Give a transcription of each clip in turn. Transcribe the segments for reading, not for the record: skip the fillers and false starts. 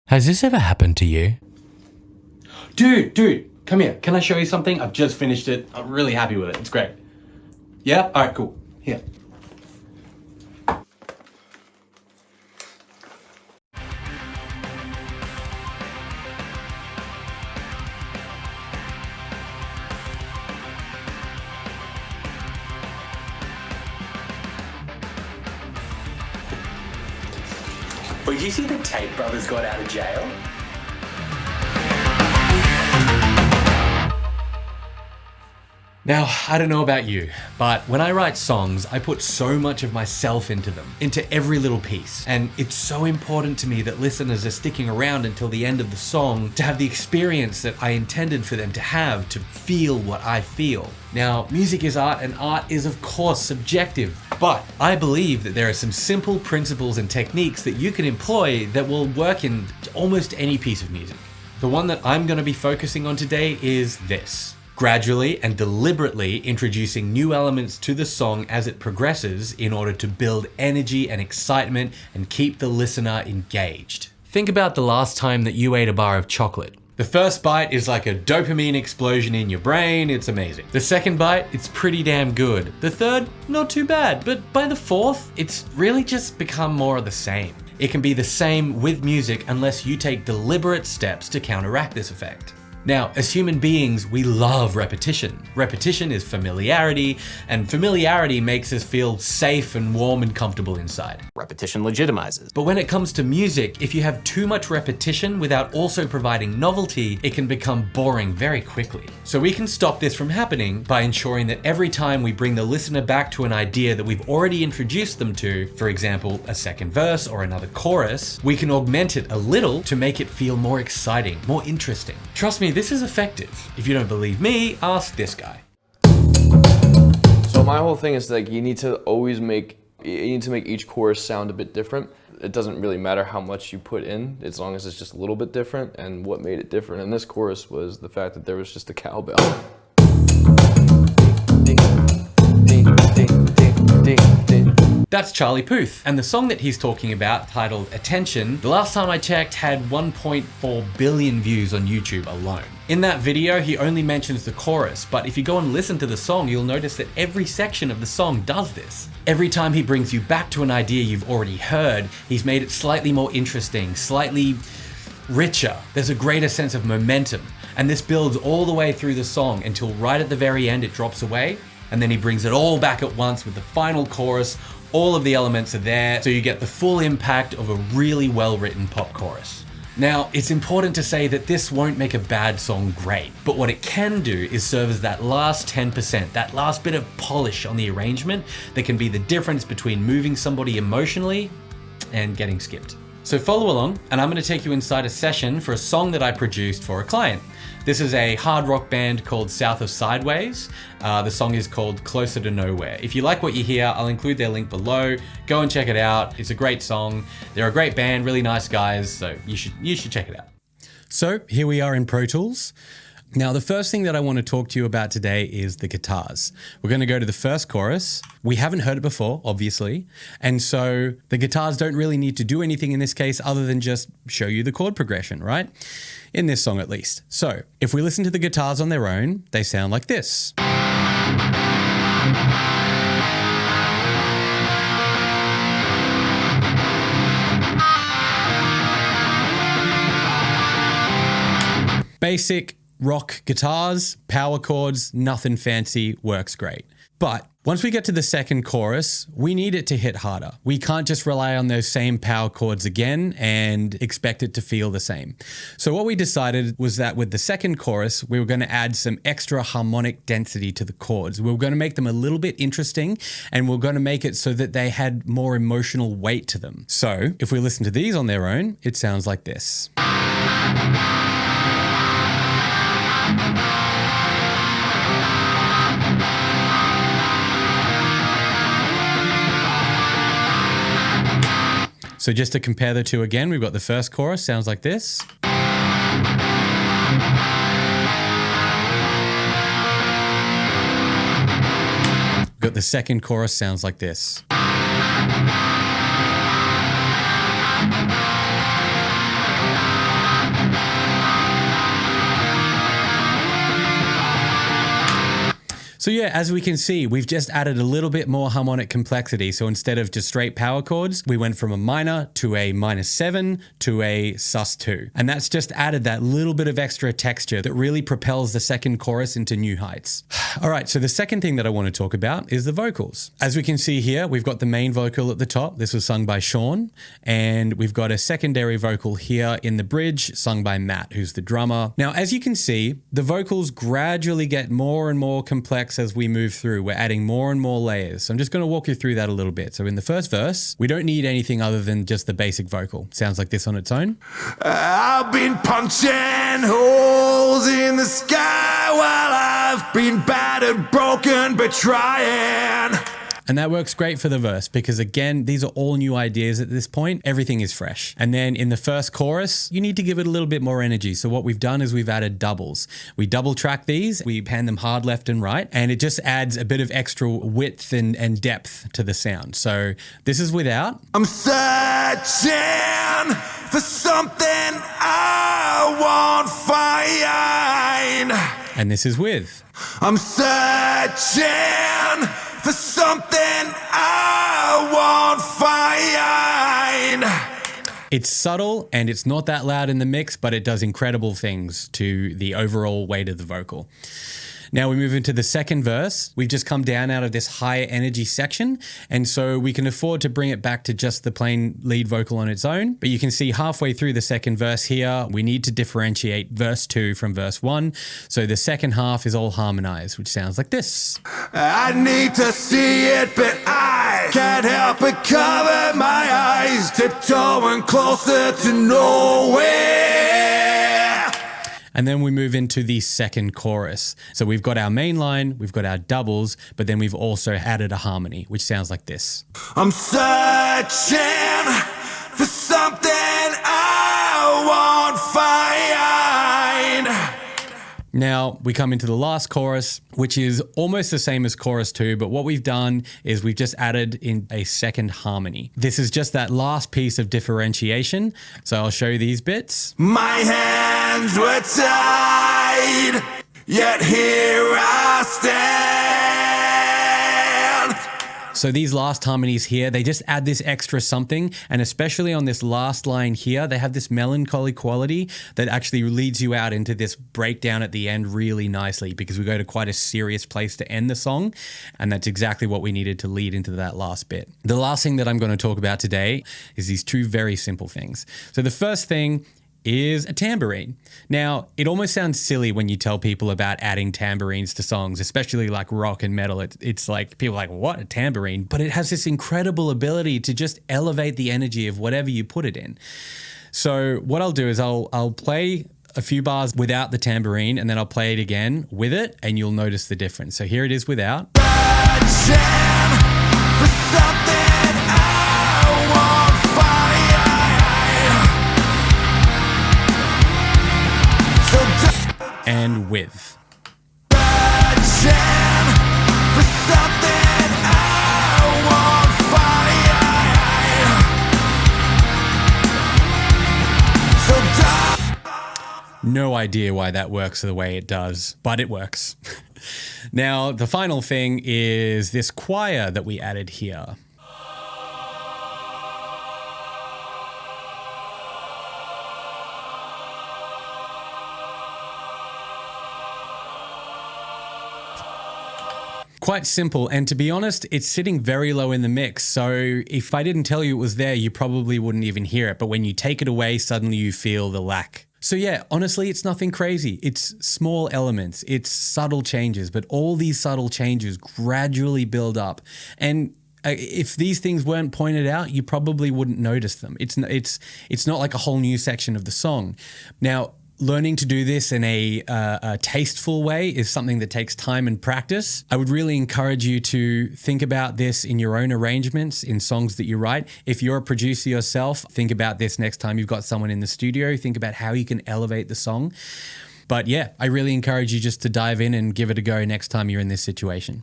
Has this ever happened to you? Dude, come here. Can I show you something? I've just finished it. I'm really happy with it. It's great. Yeah? All right, cool. Here. Well, did you see the Tate brothers got out of jail? Now, I don't know about you, but when I write songs, I put so much of myself into them, into every little piece. And it's so important to me that listeners are sticking around until the end of the song to have the experience that I intended for them to have, to feel what I feel. Now, music is art, and art is of course subjective, but I believe that there are some simple principles and techniques that you can employ that will work in almost any piece of music. The one that I'm going to be focusing on today is this. Gradually and deliberately introducing new elements to the song as it progresses in order to build energy and excitement and keep the listener engaged. Think about the last time that you ate a bar of chocolate. The first bite is like a dopamine explosion in your brain, it's amazing. The second bite, it's pretty damn good. The third, not too bad, but by the fourth, it's really just become more of the same. It can be the same with music unless you take deliberate steps to counteract this effect. Now, as human beings, we love repetition. Repetition is familiarity, and familiarity makes us feel safe and warm and comfortable inside. Repetition legitimizes. But when it comes to music, if you have too much repetition without also providing novelty, it can become boring very quickly. So we can stop this from happening by ensuring that every time we bring the listener back to an idea that we've already introduced them to, for example, a second verse or another chorus, we can augment it a little to make it feel more exciting, more interesting. Trust me, this is effective. If you don't believe me, ask this guy. So my whole thing is like you need to make each chorus sound a bit different. It doesn't really matter how much you put in, as long as it's just a little bit different. And what made it different in this chorus was the fact that there was just a cowbell. That's Charlie Puth, and the song that he's talking about, titled Attention, the last time I checked had 1.4 billion views on YouTube alone. In that video, he only mentions the chorus, but if you go and listen to the song, you'll notice that every section of the song does this. Every time he brings you back to an idea you've already heard, he's made it slightly more interesting, slightly richer. There's a greater sense of momentum, and this builds all the way through the song until right at the very end it drops away, and then he brings it all back at once with the final chorus. All of the elements are there, so you get the full impact of a really well-written pop chorus. Now, it's important to say that this won't make a bad song great, but what it can do is serve as that last 10%, that last bit of polish on the arrangement that can be the difference between moving somebody emotionally and getting skipped. So follow along, and I'm going to take you inside a session for a song that I produced for a client. This is a hard rock band called South of Sideways. The song is called Closer to Nowhere. If you like what you hear, I'll include their link below. Go and check it out. It's a great song. They're a great band, really nice guys, so you should check it out. So here we are in Pro Tools. Now, the first thing that I want to talk to you about today is the guitars. We're going to go to the first chorus. We haven't heard it before, obviously, and so the guitars don't really need to do anything in this case other than just show you the chord progression, right? In this song at least. So if we listen to the guitars on their own, they sound like this. Basic rock guitars, power chords, nothing fancy, works great. But once we get to the second chorus, we need it to hit harder. We can't just rely on those same power chords again and expect it to feel the same. So what we decided was that with the second chorus, we were going to add some extra harmonic density to the chords. We were going to make them a little bit interesting, and we're going to make it so that they had more emotional weight to them. So if we listen to these on their own, it sounds like this. So just to compare the two again, we've got the first chorus, sounds like this. We've got the second chorus, sounds like this. So yeah, as we can see, we've just added a little bit more harmonic complexity. So instead of just straight power chords, we went from a minor to a -7 to a sus2. And that's just added that little bit of extra texture that really propels the second chorus into new heights. All right, so the second thing that I want to talk about is the vocals. As we can see here, we've got the main vocal at the top. This was sung by Sean. And we've got a secondary vocal here in the bridge sung by Matt, who's the drummer. Now, as you can see, the vocals gradually get more and more complex as we move through. We're adding more and more layers. So I'm just going to walk you through that a little bit. So in the first verse, we don't need anything other than just the basic vocal. Sounds like this on its own. I've been punching holes in the sky while I've been battered, broken, but trying. And that works great for the verse because again, these are all new ideas at this point. Everything is fresh. And then in the first chorus, you need to give it a little bit more energy. So what we've done is we've added doubles. We double track these, we pan them hard left and right, and it just adds a bit of extra width and depth to the sound. So this is without. I'm searching for something I won't find. And this is with. I'm searching for something I won't find. It's subtle and it's not that loud in the mix, but it does incredible things to the overall weight of the vocal. Now we move into the second verse. We've just come down out of this higher energy section, and so we can afford to bring it back to just the plain lead vocal on its own. But you can see halfway through the second verse here, we need to differentiate verse 2 from verse 1. So the second half is all harmonized, which sounds like this. I need to see it, but I can't help but cover my eyes, tiptoeing closer to nowhere. And then we move into the second chorus. So we've got our main line, we've got our doubles, but then we've also added a harmony, which sounds like this. I'm searching for something I won't find. Now we come into the last chorus, which is almost the same as chorus 2, but what we've done is we've just added in a second harmony. This is just that last piece of differentiation. So I'll show you these bits. My hands were tied, yet here I stand. So these last harmonies here, they just add this extra something, and especially on this last line here, they have this melancholy quality that actually leads you out into this breakdown at the end really nicely, because we go to quite a serious place to end the song, and that's exactly what we needed to lead into that last bit. The last thing that I'm going to talk about today is these two very simple things. So the first thing is a tambourine. Now, it almost sounds silly when you tell people about adding tambourines to songs, especially like rock and metal. It's like, people are like, what, a tambourine? But it has this incredible ability to just elevate the energy of whatever you put it in. So what I'll do is I'll play a few bars without the tambourine, and then I'll play it again with it, and you'll notice the difference. So here it is without. And with. No idea why that works the way it does, but it works. Now, the final thing is this choir that we added here. Quite simple, and to be honest, it's sitting very low in the mix, so if I didn't tell you it was there, you probably wouldn't even hear it, but when you take it away, suddenly you feel the lack. So yeah, honestly, it's nothing crazy. It's small elements, it's subtle changes, but all these subtle changes gradually build up, and if these things weren't pointed out, you probably wouldn't notice them. It's not like a whole new section of the song. Now, learning to do this in a tasteful way is something that takes time and practice. I would really encourage you to think about this in your own arrangements, in songs that you write. If you're a producer yourself, think about this next time you've got someone in the studio. Think about how you can elevate the song. But yeah, I really encourage you just to dive in and give it a go next time you're in this situation.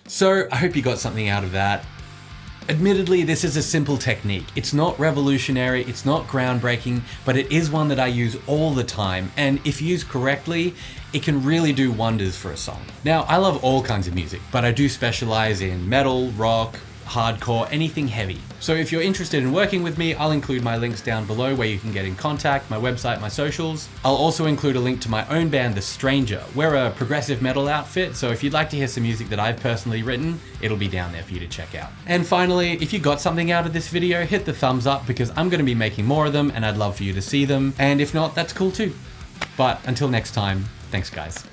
So I hope you got something out of that. Admittedly, this is a simple technique. It's not revolutionary, it's not groundbreaking, but it is one that I use all the time, and if used correctly, it can really do wonders for a song. Now, I love all kinds of music, but I do specialize in metal, rock, hardcore, anything heavy. So if you're interested in working with me, I'll include my links down below where you can get in contact, my website, my socials. I'll also include a link to my own band, The Stranger. We're a progressive metal outfit, so if you'd like to hear some music that I've personally written, it'll be down there for you to check out. And finally, if you got something out of this video, hit the thumbs up because I'm gonna be making more of them and I'd love for you to see them. And if not, that's cool too. But until next time, thanks guys.